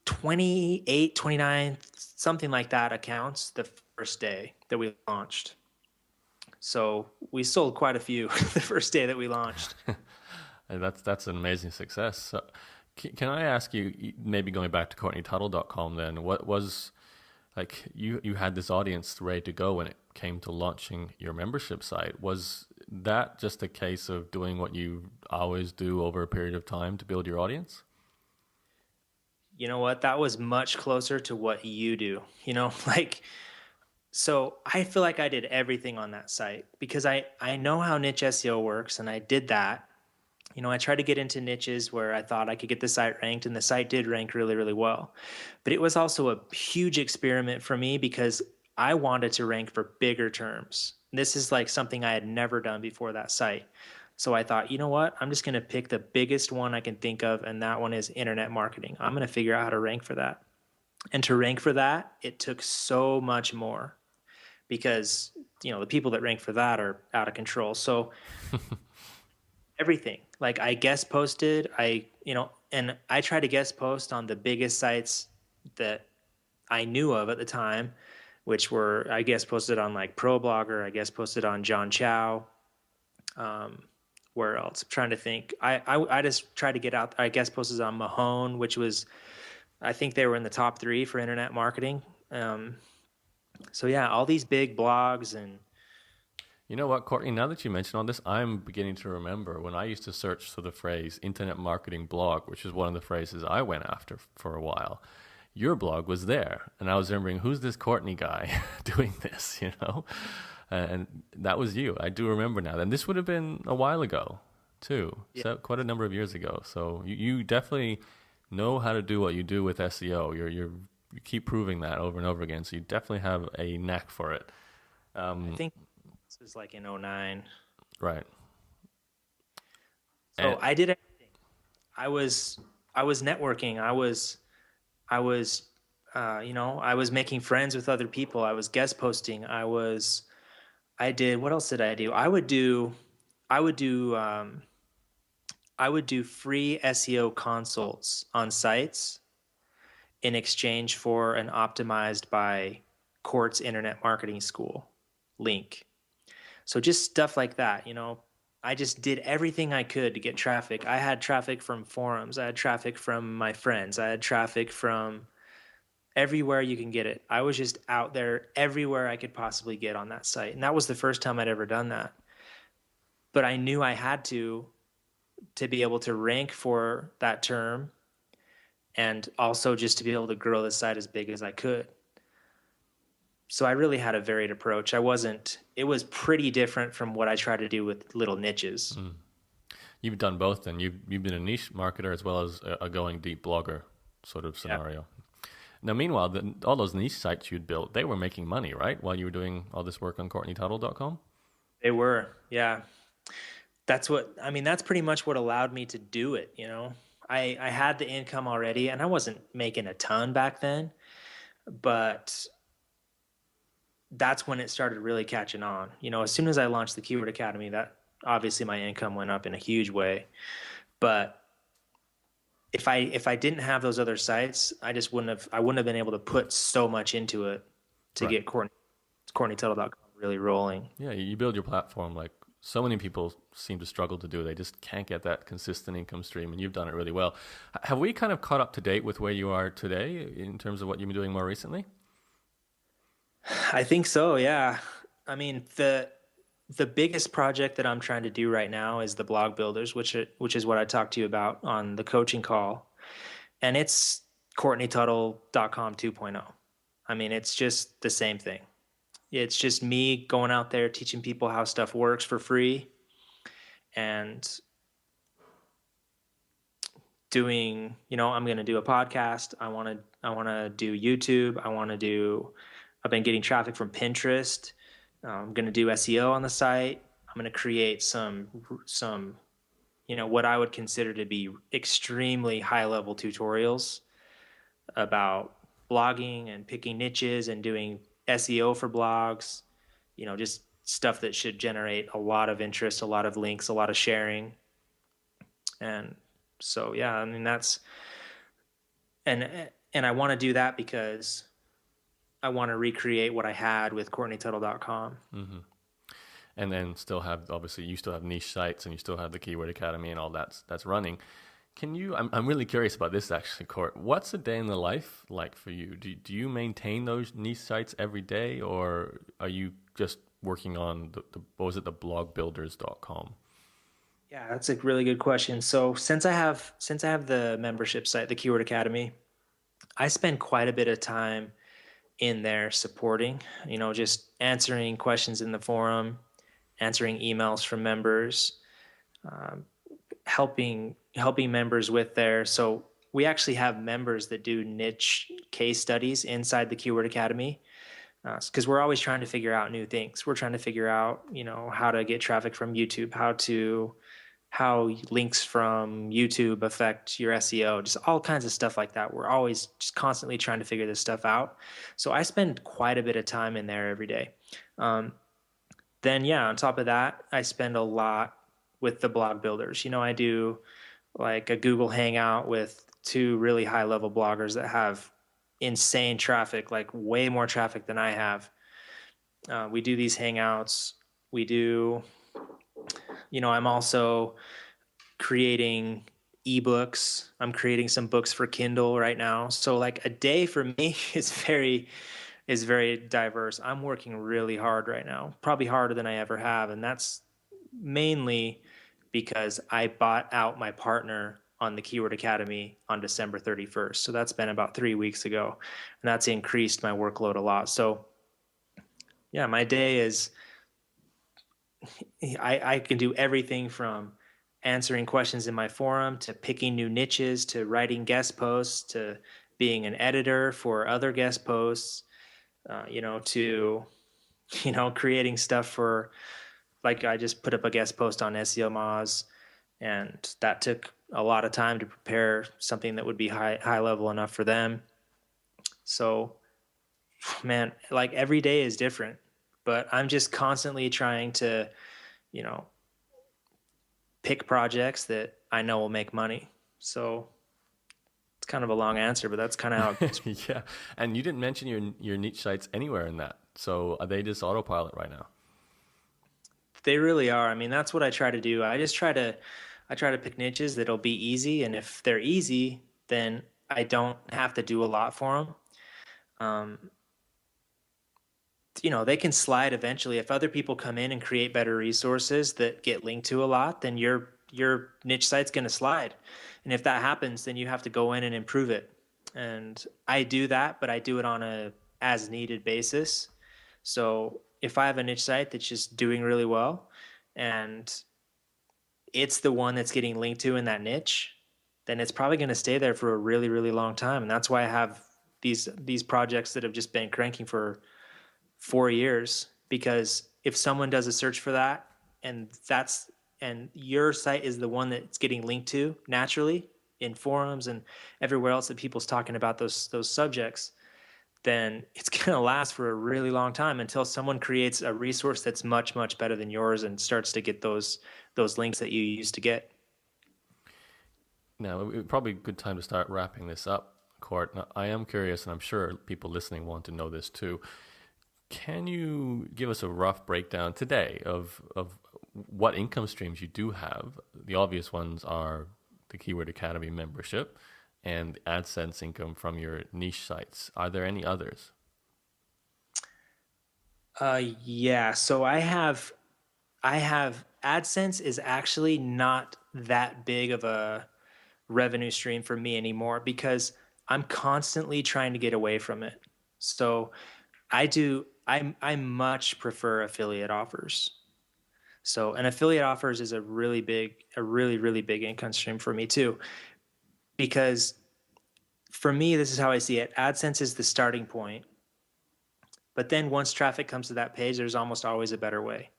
28, 29, something like that accounts the first day that we launched. So we sold quite a few the first day that we launched. And that's an amazing success. So Can I ask you, maybe going back to CourtneyTuttle.com then, what was, like, you had this audience ready to go when it came to launching your membership site. Was that just a case of doing what you always do over a period of time to build your audience? You know what? That was much closer to what you do. Like, so I feel like I did everything on that site because I know how niche SEO works, and I did that. I tried to get into niches where I thought I could get the site ranked, and the site did rank really, really well. But it was also a huge experiment for me because I wanted to rank for bigger terms. This is like something I had never done before that site. So I thought, you know what? I'm just going to pick the biggest one I can think of, and that one is internet marketing. I'm going to figure out how to rank for that. And to rank for that, it took so much more because, the people that rank for that are out of control. So everything, like I guest posted, and I tried to guest post on the biggest sites that I knew of at the time, which were, I guess, posted on like ProBlogger. I guess posted on John Chow. Where else? I'm trying to think. I just tried to get out. I guess posted on Mahone, which was, I think they were in the top 3 for internet marketing. So yeah, all these big blogs. And You know what, Courtney, now that you mention all this, I'm beginning to remember when I used to search for the phrase internet marketing blog, which is one of the phrases I went after for a while. Your blog was there, and I was remembering, who's this Courtney guy doing this, And that was you. I do remember now. And this would have been a while ago, too. yeah. So quite a number of years ago. So you definitely know how to do what you do with SEO. You keep proving that over and over again. So you definitely have a knack for it. I think this was like in '09. Right. So And I did everything. I was networking. I was making friends with other people. I was guest posting. What else did I do? I would do free SEO consults on sites in exchange for an optimized by Court's Internet Marketing School link. So just stuff like that, I just did everything I could to get traffic. I had traffic from forums. I had traffic from my friends. I had traffic from everywhere you can get it. I was just out there everywhere I could possibly get on that site. And that was the first time I'd ever done that. But I knew I had to be able to rank for that term, and also just to be able to grow the site as big as I could. So I really had a varied approach. It was pretty different from what I try to do with little niches. you've done both then. You've been a niche marketer as well as a going deep blogger sort of scenario. Yeah. Now, meanwhile, all those niche sites you'd built, they were making money, right? While you were doing all this work on CourtneyTuttle.com? They were, yeah. That's pretty much what allowed me to do it, I had the income already, and I wasn't making a ton back then, but that's when it started really catching on. As soon as I launched the Keyword Academy, that obviously my income went up in a huge way. But if I didn't have those other sites, I wouldn't have been able to put so much into it to get CourtneyTuttle.com really rolling. Yeah, you build your platform like so many people seem to struggle to do. They just can't get that consistent income stream, and you've done it really well. Have we kind of caught up to date with where you are today in terms of what you've been doing more recently? I think so, yeah. I mean, the biggest project that I'm trying to do right now is the blog builders, which is what I talked to you about on the coaching call. And it's CourtneyTuttle.com 2.0. I mean, it's just the same thing. It's just me going out there teaching people how stuff works for free, and doing, I'm going to do a podcast. I want to do YouTube. I've been getting traffic from Pinterest. I'm going to do SEO on the site. I'm going to create some, what I would consider to be extremely high level tutorials about blogging and picking niches and doing SEO for blogs, just stuff that should generate a lot of interest, a lot of links, a lot of sharing. And so, yeah, I mean, and I want to do that because I want to recreate what I had with CourtneyTuttle.com. Mm-hmm. And then obviously you still have niche sites, and you still have the Keyword Academy and all that's running. I'm really curious about this actually, Court. What's a day in the life like for you? Do you maintain those niche sites every day, or are you just working on what was it, the blogbuilders.com? Yeah, that's a really good question. So since I have the membership site, the Keyword Academy, I spend quite a bit of time in there supporting, just answering questions in the forum, answering emails from members, helping members with their. So we actually have members that do niche case studies inside the Keyword Academy, because we're always trying to figure out new things. We're trying to figure out, how to get traffic from YouTube, how links from YouTube affect your SEO, just all kinds of stuff like that. We're always just constantly trying to figure this stuff out. So I spend quite a bit of time in there every day. Um, then, yeah, on top of that, I spend a lot with the blog builders. I do like a Google Hangout with two really high level bloggers that have insane traffic, like way more traffic than I have. We do these Hangouts. We do, I'm also creating ebooks. I'm creating some books for Kindle right now. So like a day for me is very diverse. I'm working really hard right now, probably harder than I ever have, and that's mainly because I bought out my partner on the Keyword Academy on December 31st. So that's been about 3 weeks ago, and that's increased my workload a lot. So yeah, my day is I can do everything from answering questions in my forum to picking new niches to writing guest posts to being an editor for other guest posts, to creating stuff for, like, I just put up a guest post on SEO Moz, and that took a lot of time to prepare something that would be high level enough for them. So, man, like every day is different, but I'm just constantly trying to, you know, pick projects that I know will make money. So it's kind of a long answer, but that's kind of how it goes. Yeah, and you didn't mention your niche sites anywhere in that. So are they just autopilot right now? They really are. I mean, that's what I try to do. I try to pick niches that'll be easy, and if they're easy, then I don't have to do a lot for them. Um, they can slide eventually. If other people come in and create better resources that get linked to a lot, then your niche site's going to slide. And if that happens, then you have to go in and improve it. And I do that, but I do it on a as needed basis. So if I have a niche site that's just doing really well and it's the one that's getting linked to in that niche, then it's probably going to stay there for a really, really long time. And that's why I have these projects that have just been cranking for 4 years, because if someone does a search for that and your site is the one that's getting linked to naturally in forums and everywhere else that people's talking about those subjects, then it's going to last for a really long time until someone creates a resource that's much, much better than yours and starts to get those links that you used to get. Now, probably a good time to start wrapping this up, Court. Now, I am curious, and I'm sure people listening want to know this too. Can you give us a rough breakdown today of what income streams you do have? The obvious ones are the Keyword Academy membership and AdSense income from your niche sites. Are there any others? Yeah. So I have AdSense is actually not that big of a revenue stream for me anymore because I'm constantly trying to get away from it. So I much prefer affiliate offers. So an affiliate offers is a really really big income stream for me too, because for me, this is how I see it. AdSense is the starting point, but then once traffic comes to that page, there's almost always a better way.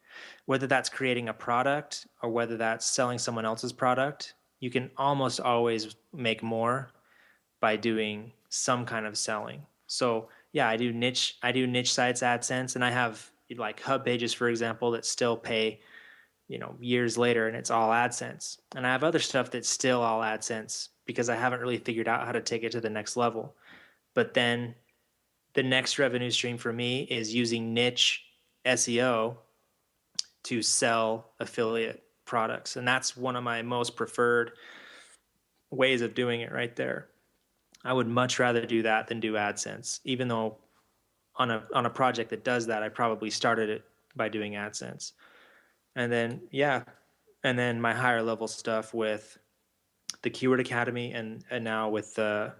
Whether that's creating a product or whether that's selling someone else's product, you can almost always make more by doing some kind of selling. So yeah, I do niche sites AdSense, and I have like hub pages, for example, that still pay, years later, and it's all AdSense. And I have other stuff that's still all AdSense because I haven't really figured out how to take it to the next level. But then the next revenue stream for me is using niche SEO to sell affiliate products. And that's one of my most preferred ways of doing it right there. I would much rather do that than do AdSense, even though on a project that does that, I probably started it by doing AdSense. And then, yeah, and then my higher level stuff with the Keyword Academy and now with the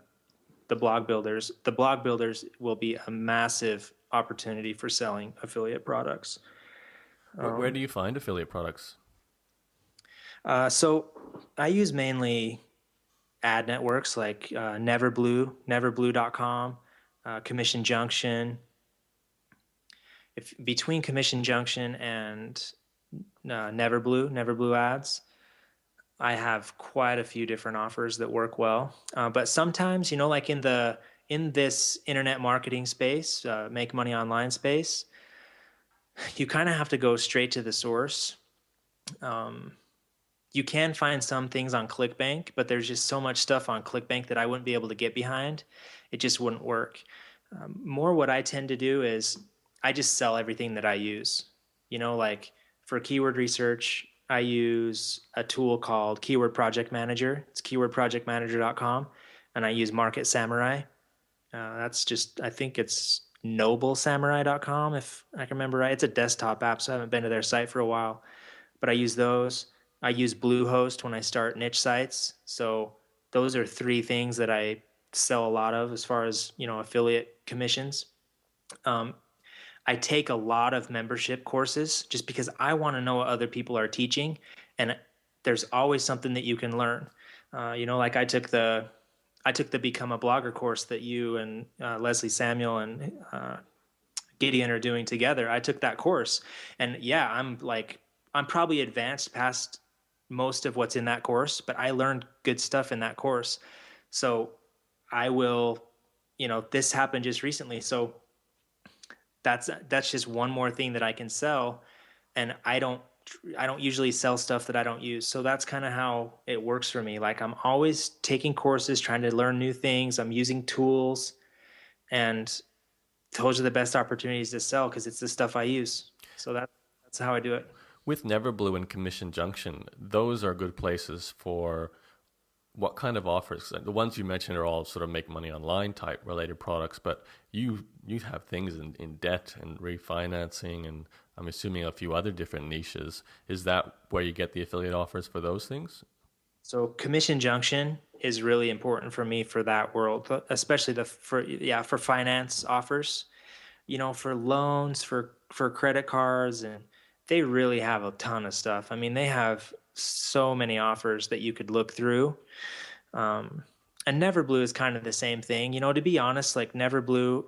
blog builders. The blog builders will be a massive opportunity for selling affiliate products. Where do you find affiliate products? So I use mainly ad networks like neverblue.com, Commission Junction. If between Commission Junction and Neverblue ads, I have quite a few different offers that work well. But sometimes, like in this internet marketing space, make money online space, you kind of have to go straight to the source. You can find some things on ClickBank, but there's just so much stuff on ClickBank that I wouldn't be able to get behind. It just wouldn't work. More what I tend to do is I just sell everything that I use. Like for keyword research, I use a tool called Keyword Project Manager. It's keywordprojectmanager.com, and I use Market Samurai. I think it's noblesamurai.com, if I can remember right. It's a desktop app, so I haven't been to their site for a while, but I use those. I use Bluehost when I start niche sites. So those are three things that I sell a lot of as far as, affiliate commissions. I take a lot of membership courses just because I want to know what other people are teaching, and there's always something that you can learn. Like I took the Become a Blogger course that you and Leslie Samuel and Gideon are doing together. I took that course, and yeah, I'm probably advanced past most of what's in that course, but I learned good stuff in that course. So I will, this happened just recently. So that's just one more thing that I can sell, and I don't usually sell stuff that I don't use. So that's kind of how it works for me. Like I'm always taking courses, trying to learn new things. I'm using tools, and those are the best opportunities to sell because it's the stuff I use. So that's how I do it. With Neverblue and Commission Junction, those are good places for what kind of offers? The ones you mentioned are all sort of make money online type related products, but you have things in debt and refinancing, and I'm assuming a few other different niches. Is that where you get the affiliate offers for those things? So Commission Junction is really important for me for that world, especially for finance offers, for loans, for credit cards, and they really have a ton of stuff. I mean, they have so many offers that you could look through. And Neverblue is kind of the same thing. To be honest, like Neverblue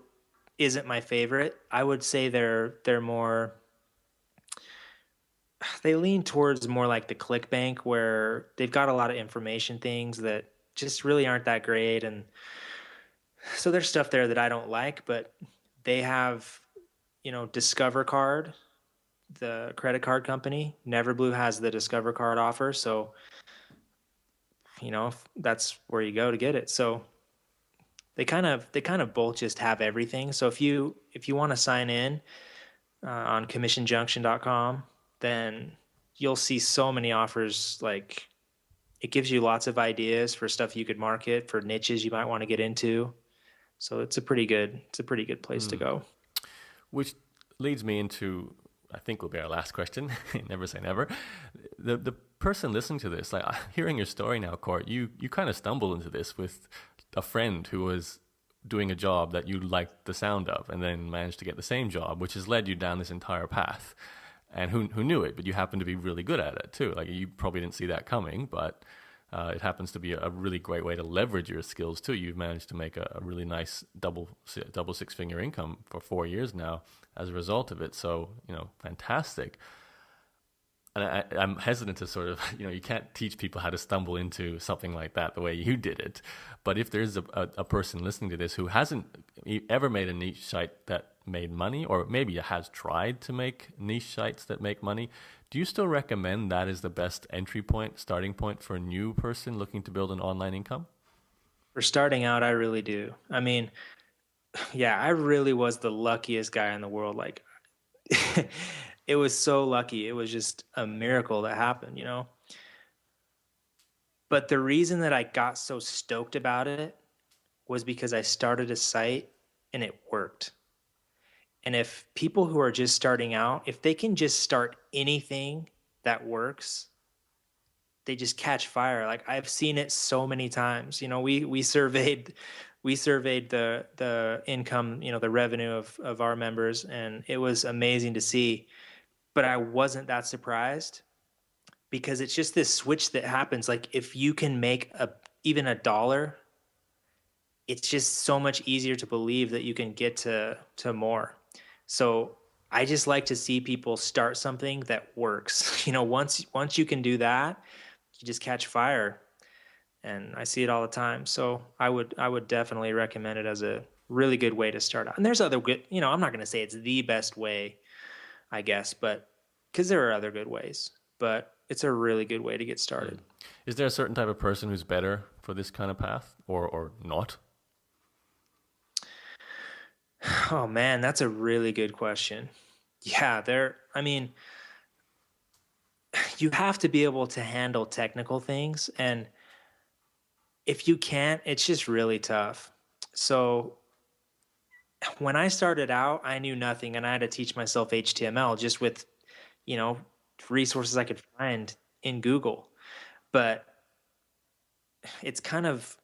isn't my favorite. I would say they're more, they lean towards more like the ClickBank, where they've got a lot of information things that just really aren't that great. And so there's stuff there that I don't like, but they have, Discover Card, the credit card company. Neverblue has the Discover Card offer. So, that's where you go to get it. So they kind of both just have everything. So if you want to sign in on commissionjunction.com, then you'll see so many offers. Like it gives you lots of ideas for stuff you could market, for niches you might want to get into. So it's a pretty good place to go. Which leads me into, I think will be our last question. Never say never. The person listening to this, like hearing your story now, Court, you kind of stumbled into this with a friend who was doing a job that you liked the sound of, and then managed to get the same job, which has led you down this entire path. And who knew it? But you happen to be really good at it too. Like you probably didn't see that coming, but it happens to be a really great way to leverage your skills too. You've managed to make a really nice double six-figure income for 4 years now as a result of it. So, fantastic. And I'm hesitant to sort of, you can't teach people how to stumble into something like that the way you did it. But if there's a person listening to this who hasn't ever made a niche site that made money, or maybe has tried to make niche sites that make money, do you still recommend that is the best entry point, starting point for a new person looking to build an online income? For starting out, I really do. I mean, yeah, I really was the luckiest guy in the world. Like it was so lucky. It was just a miracle that happened, But the reason that I got so stoked about it was because I started a site and it worked. And if people who are just starting out, if they can just start anything that works, they just catch fire. Like I've seen it so many times. You know, we surveyed the income, you know, the revenue of our members, and it was amazing to see. But I wasn't that surprised because it's just this switch that happens. Like if you can make even $1, it's just so much easier to believe that you can get to more. So I just like to see people start something that works. You know, once you can do that, you just catch fire. And I see it all the time. So I would definitely recommend it as a really good way to start out. And there's other good, you know, I'm not going to say it's the best way, I guess, but because there are other good ways, but it's a really good way to get started. Is there a certain type of person who's better for this kind of path, or not? Oh man, that's a really good question. Yeah, I mean, you have to be able to handle technical things. And if you can't, it's just really tough. So when I started out, I knew nothing and I had to teach myself HTML just with, you know, resources I could find in Google. But it's kind of,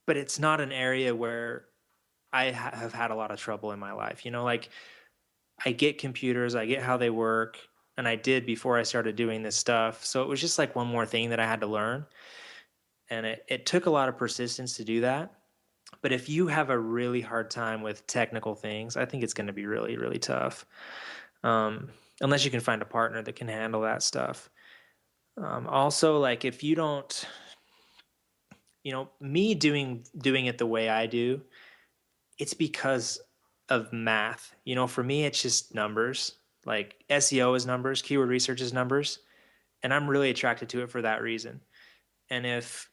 but it's not an area where have had a lot of trouble in my life. You know, like I get computers, I get how they work, and I did before I started doing this stuff. So it was just like one more thing that I had to learn. And it took a lot of persistence to do that. But if you have a really hard time with technical things, I think it's going to be really, really tough. Unless you can find a partner that can handle that stuff. Also, like if you don't, you know, me doing it the way I do, it's because of math. You know, for me, it's just numbers. Like SEO is numbers, keyword research is numbers, and I'm really attracted to it for that reason. And if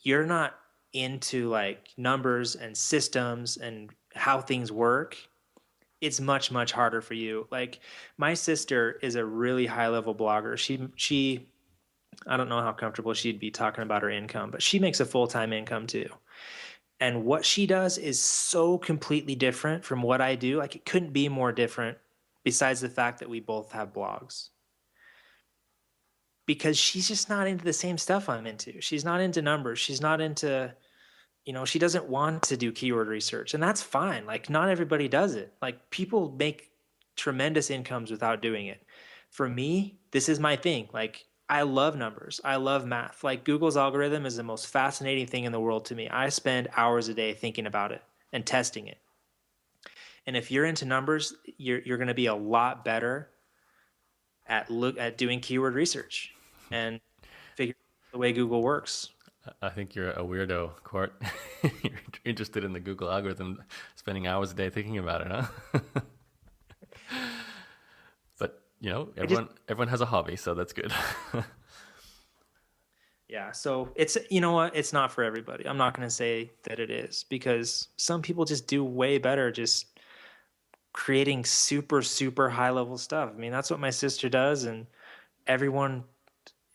you're not into like numbers and systems and how things work, it's much, much harder for you. Like my sister is a really high level blogger. She I don't know how comfortable she'd be talking about her income, but she makes a full-time income too. And what she does is so completely different from what I do. Like it couldn't be more different besides the fact that we both have blogs. Because she's just not into the same stuff I'm into. She's not into numbers. She's not into, you know, she doesn't want to do keyword research. And that's fine. Like not everybody does it. Like people make tremendous incomes without doing it. For me, this is my thing. Like I love numbers. I love math. Like Google's algorithm is the most fascinating thing in the world to me. I spend hours a day thinking about it and testing it. And if you're into numbers, you're going to be a lot better at doing keyword research and figure out the way Google works. I think you're a weirdo, Court. You're interested in the Google algorithm, spending hours a day thinking about it, huh? But you know, everyone has a hobby, so that's good. Yeah, so it's, you know what, it's not for everybody. I'm not going to say that it is because some people just do way better just creating super, super high level stuff. I mean, that's what my sister does, and everyone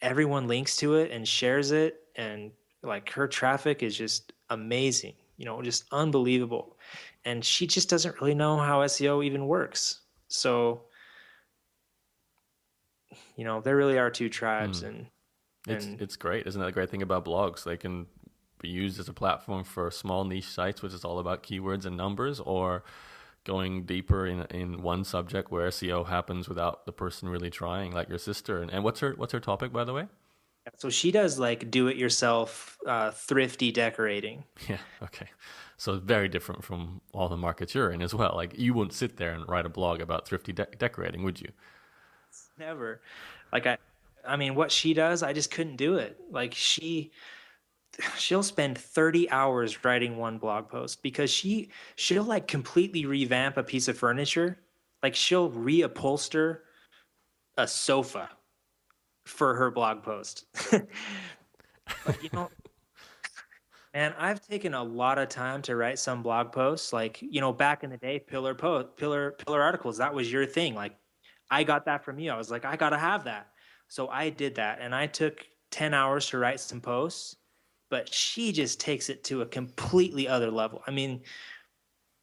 links to it and shares it, and like her traffic is just amazing, you know, just unbelievable. And she just doesn't really know how SEO even works. So, you know, there really are two tribes. And It's great. Isn't that the great thing about blogs? They can be used as a platform for small niche sites, which is all about keywords and numbers, or going deeper in one subject where SEO happens without the person really trying, like your sister. And what's her topic, by the way? so she does like do it yourself, thrifty decorating. Yeah. Okay. So it's very different from all the markets you're in as well. Like you wouldn't sit there and write a blog about thrifty decorating, would you? Never. Like I mean, what she does, I just couldn't do it. Like she'll spend 30 hours writing one blog post because she'll like completely revamp a piece of furniture. Like she'll reupholster a sofa for her blog post. But you know, man, I've taken a lot of time to write some blog posts. Like, you know, back in the day, pillar articles, that was your thing. Like I got that from you. I was like, I gotta have that. So I did that, and I took 10 hours to write some posts, but she just takes it to a completely other level. I mean,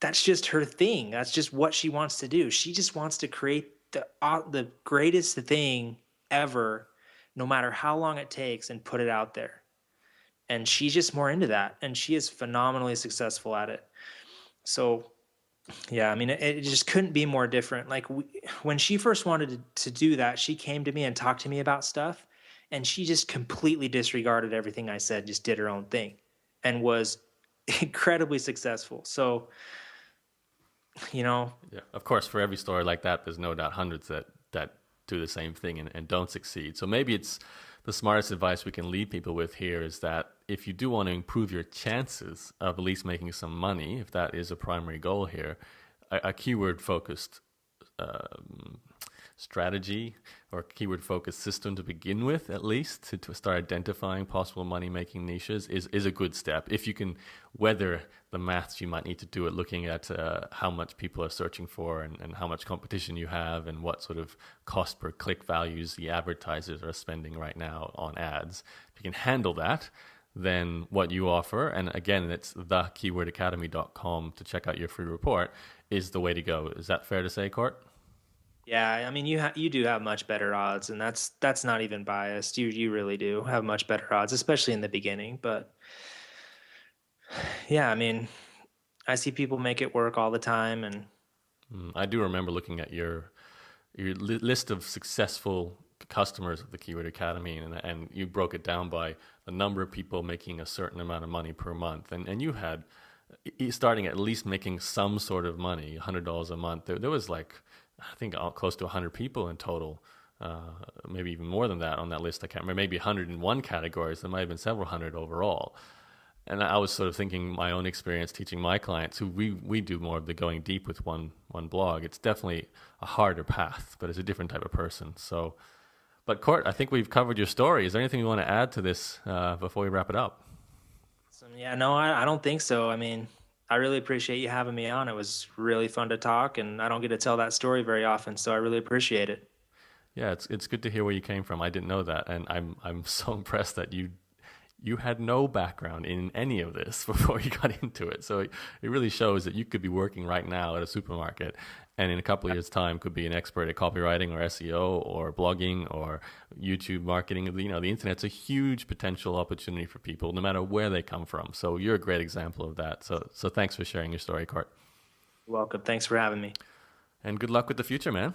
that's just her thing. That's just what she wants to do. She just wants to create the greatest thing ever, no matter how long it takes, and put it out there. And she's just more into that, and she is phenomenally successful at it. So yeah, I mean, it just couldn't be more different. Like when she first wanted to do that, she came to me and talked to me about stuff, and she just completely disregarded everything I said, just did her own thing, and was incredibly successful. So, Yeah, of course, for every story like that, there's no doubt hundreds that do the same thing and don't succeed. So maybe it's the smartest advice we can leave people with here is that if you do want to improve your chances of at least making some money, if that is a primary goal here, a keyword focused strategy or keyword focused system to begin with, at least to start identifying possible money making niches is a good step. If you can weather the maths you might need to do it, looking at how much people are searching for and how much competition you have and what sort of cost per click values the advertisers are spending right now on ads. If you can handle that, then what you offer, and again, it's thekeywordacademy.com to check out your free report, is the way to go. Is that fair to say, Court? yeah, I mean, you do have much better odds, and that's not even biased. You really do have much better odds, especially in the beginning. But yeah, I mean, I see people make it work all the time, and I do remember looking at your list of successful customers of the Keyword Academy, and you broke it down by the number of people making a certain amount of money per month, and you had starting at least making some sort of money, $100 a month. There was like, I think close to 100 people in total, maybe even more than that on that list. I can't remember, maybe 101 categories. There might have been several hundred overall. And I was sort of thinking my own experience teaching my clients, who we do more of the going deep with one blog. It's definitely a harder path, but it's a different type of person. So, but Court, I think we've covered your story. Is there anything you want to add to this before we wrap it up? yeah, no, I don't think so. I mean, I really appreciate you having me on. It was really fun to talk, and I don't get to tell that story very often, so I really appreciate it. Yeah, it's good to hear where you came from. I didn't know that, and I'm so impressed that you had no background in any of this before you got into it. So it really shows that you could be working right now at a supermarket and in a couple of years' time could be an expert at copywriting or SEO or blogging or YouTube marketing. The internet's a huge potential opportunity for people no matter where they come from. So you're a great example of that. So thanks for sharing your story, Court. You're welcome. Thanks for having me. And good luck with the future, man.